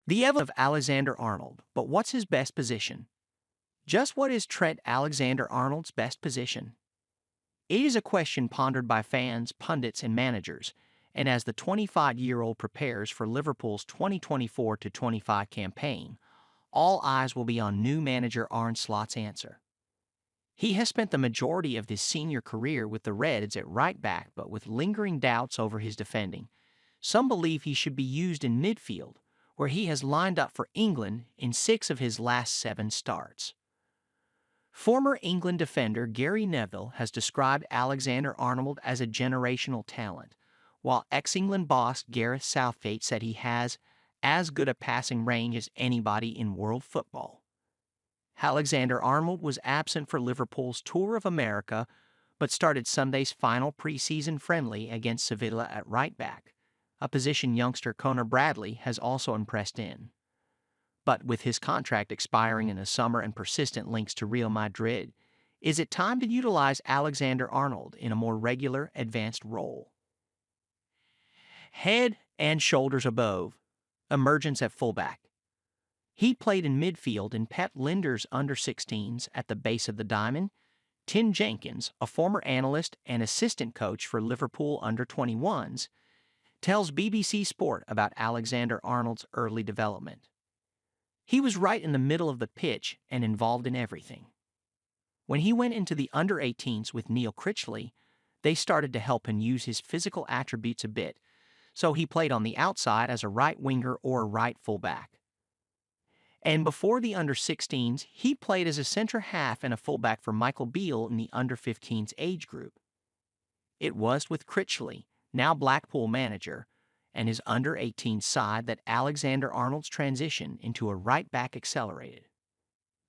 The evolution of Alexander-Arnold, but what's his best position? Just what is Trent Alexander-Arnold's best position? It is a question pondered by fans, pundits, and managers, and as the 25-year-old prepares for Liverpool's 2024-25 campaign, all eyes will be on new manager Arne Slot's answer. He has spent the majority of his senior career with the Reds at right back, but with lingering doubts over his defending. Some believe he should be used in midfield, where he has lined up for England in 6 of his last 7 starts. Former England defender Gary Neville has described Alexander-Arnold as a generational talent, while ex-England boss Gareth Southgate said he has as good a passing range as anybody in world football. Alexander-Arnold was absent for Liverpool's Tour of America, but started Sunday's final preseason friendly against Sevilla at right back, a position youngster Conor Bradley has also impressed in. But with his contract expiring in the summer and persistent links to Real Madrid, is it time to utilize Alexander-Arnold in a more regular, advanced role? Head and shoulders above. Emergence at fullback. He played in midfield in Pep Lijnders' under-16s at the base of the diamond. Tim Jenkins, a former analyst and assistant coach for Liverpool under-21s, tells BBC Sport about Alexander-Arnold's early development. He was right in the middle of the pitch and involved in everything. When he went into the under-18s with Neil Critchley, they started to help him use his physical attributes a bit, so he played on the outside as a right winger or a right fullback. And before the under-16s, he played as a centre half and a fullback for Michael Beale in the under-15s age group. It was with Critchley, now Blackpool manager, and his under-18 side that Alexander-Arnold's transition into a right-back accelerated.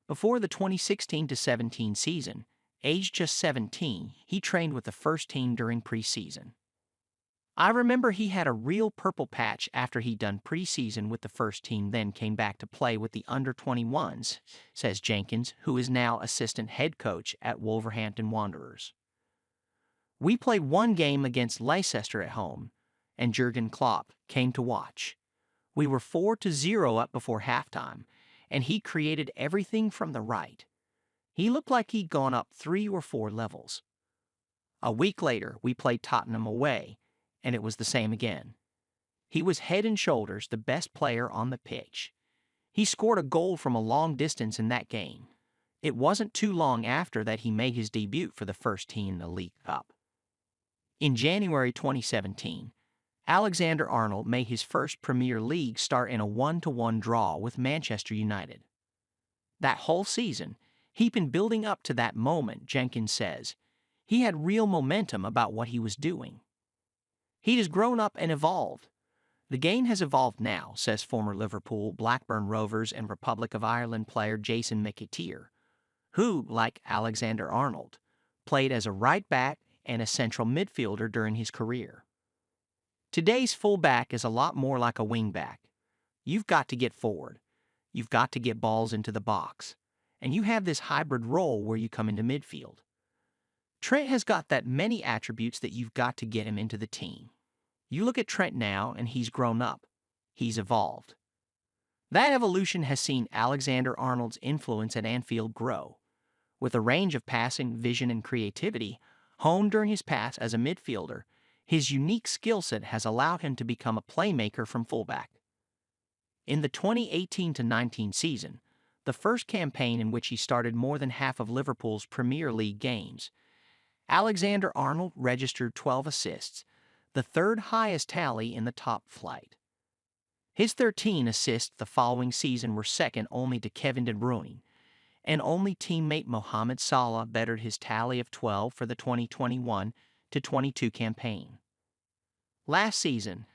Before the 2016-17 season, aged just 17, he trained with the first team during preseason. I remember he had a real purple patch after he'd done preseason with the first team, then came back to play with the under-21s, says Jenkins, who is now assistant head coach at Wolverhampton Wanderers. We played one game against Leicester at home, and Jurgen Klopp came to watch. We were 4-0 up before halftime, and he created everything from the right. He looked like he'd gone up 3 or 4 levels. A week later, we played Tottenham away, and it was the same again. He was head and shoulders the best player on the pitch. He scored a goal from a long distance in that game. It wasn't too long after that he made his debut for the first team in the League Cup. In January 2017, Alexander-Arnold made his first Premier League start in a 1-1 draw with Manchester United. That whole season, he'd been building up to that moment, Jenkins says. He had real momentum about what he was doing. He has grown up and evolved. The game has evolved now, says former Liverpool, Blackburn Rovers, and Republic of Ireland player Jason McAteer, who, like Alexander-Arnold, played as a right back and a central midfielder during his career. Today's fullback is a lot more like a wingback. You've got to get forward. You've got to get balls into the box. And you have this hybrid role where you come into midfield. Trent has got that many attributes that you've got to get him into the team. You look at Trent now, and he's grown up. He's evolved. That evolution has seen Alexander-Arnold's influence at Anfield grow. With a range of passing, vision, and creativity honed during his pass as a midfielder, his unique skill set has allowed him to become a playmaker from fullback. In the 2018-19 season, the first campaign in which he started more than half of Liverpool's Premier League games, Alexander-Arnold registered 12 assists, the third highest tally in the top flight. His 13 assists the following season were second only to Kevin De Bruyne, and only teammate Mohamed Salah bettered his tally of 12 for the 2021-22 campaign. Last season,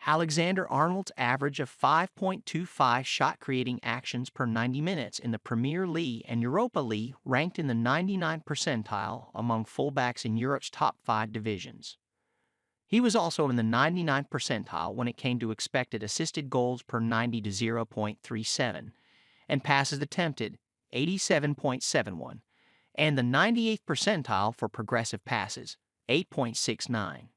Alexander-Arnold's average of 5.25 shot-creating actions per 90 minutes in the Premier League and Europa League ranked in the 99th percentile among fullbacks in Europe's top 5 divisions. He was also in the 99th percentile when it came to expected assisted goals per 90 to 0.37, and passes attempted 87.71, and the 98th percentile for progressive passes, 8.69.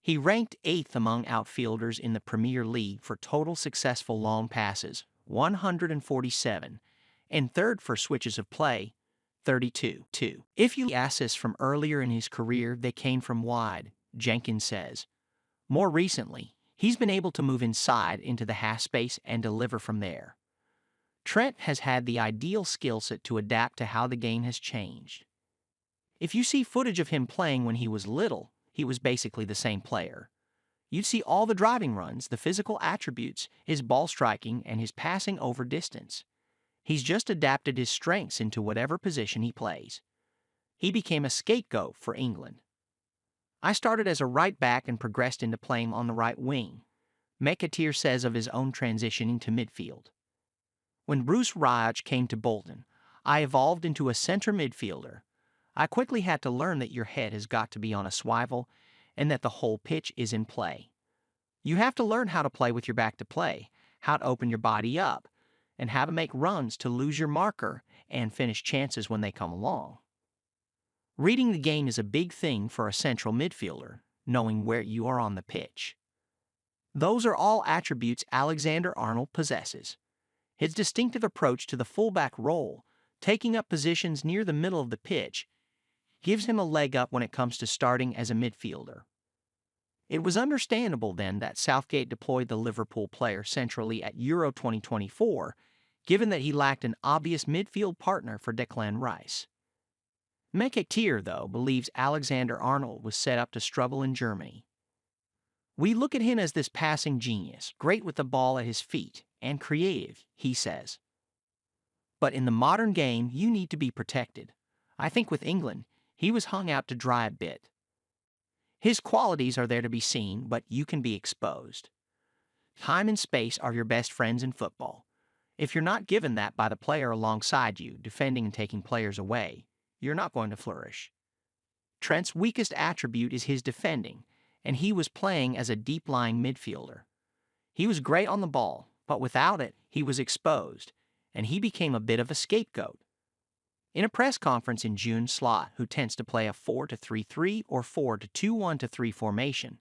He ranked 8th among outfielders in the Premier League for total successful long passes, 147, and 3rd for switches of play, 32. If you assists from earlier in his career, they came from wide, Jenkins says. More recently, he's been able to move inside into the half space and deliver from there. Trent has had the ideal skill set to adapt to how the game has changed. If you see footage of him playing when he was little, he was basically the same player. You'd see all the driving runs, the physical attributes, his ball striking, and his passing over distance. He's just adapted his strengths into whatever position he plays. He became a scapegoat for England. I started as a right back and progressed into playing on the right wing, McAteer says of his own transitioning to midfield. When Bruce Raj came to Bolton, I evolved into a center midfielder. I quickly had to learn that your head has got to be on a swivel and that the whole pitch is in play. You have to learn how to play with your back to play, how to open your body up, and how to make runs to lose your marker and finish chances when they come along. Reading the game is a big thing for a central midfielder, knowing where you are on the pitch. Those are all attributes Alexander-Arnold possesses. His distinctive approach to the fullback role, taking up positions near the middle of the pitch, gives him a leg up when it comes to starting as a midfielder. It was understandable then that Southgate deployed the Liverpool player centrally at Euro 2024, given that he lacked an obvious midfield partner for Declan Rice. McAteer, though, believes Alexander-Arnold was set up to struggle in Germany. We look at him as this passing genius, great with the ball at his feet, and creative, he says. But in the modern game, you need to be protected. I think with England, he was hung out to dry a bit. His qualities are there to be seen, but you can be exposed. Time and space are your best friends in football. If you're not given that by the player alongside you, defending and taking players away, you're not going to flourish. Trent's weakest attribute is his defending, and he was playing as a deep-lying midfielder. He was great on the ball, but without it, he was exposed, and he became a bit of a scapegoat. In a press conference in June, Slot, who tends to play a 4-3-3 or 4-2-1-3 formation,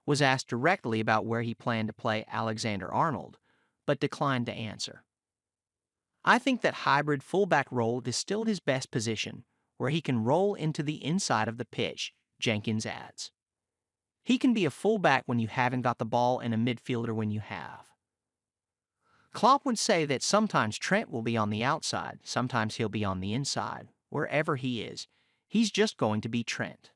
was asked directly about where he planned to play Alexander-Arnold, but declined to answer. I think that hybrid fullback role is still his best position, where he can roll into the inside of the pitch, Jenkins adds. He can be a fullback when you haven't got the ball and a midfielder when you have. Klopp would say that sometimes Trent will be on the outside, sometimes he'll be on the inside. Wherever he is, he's just going to be Trent.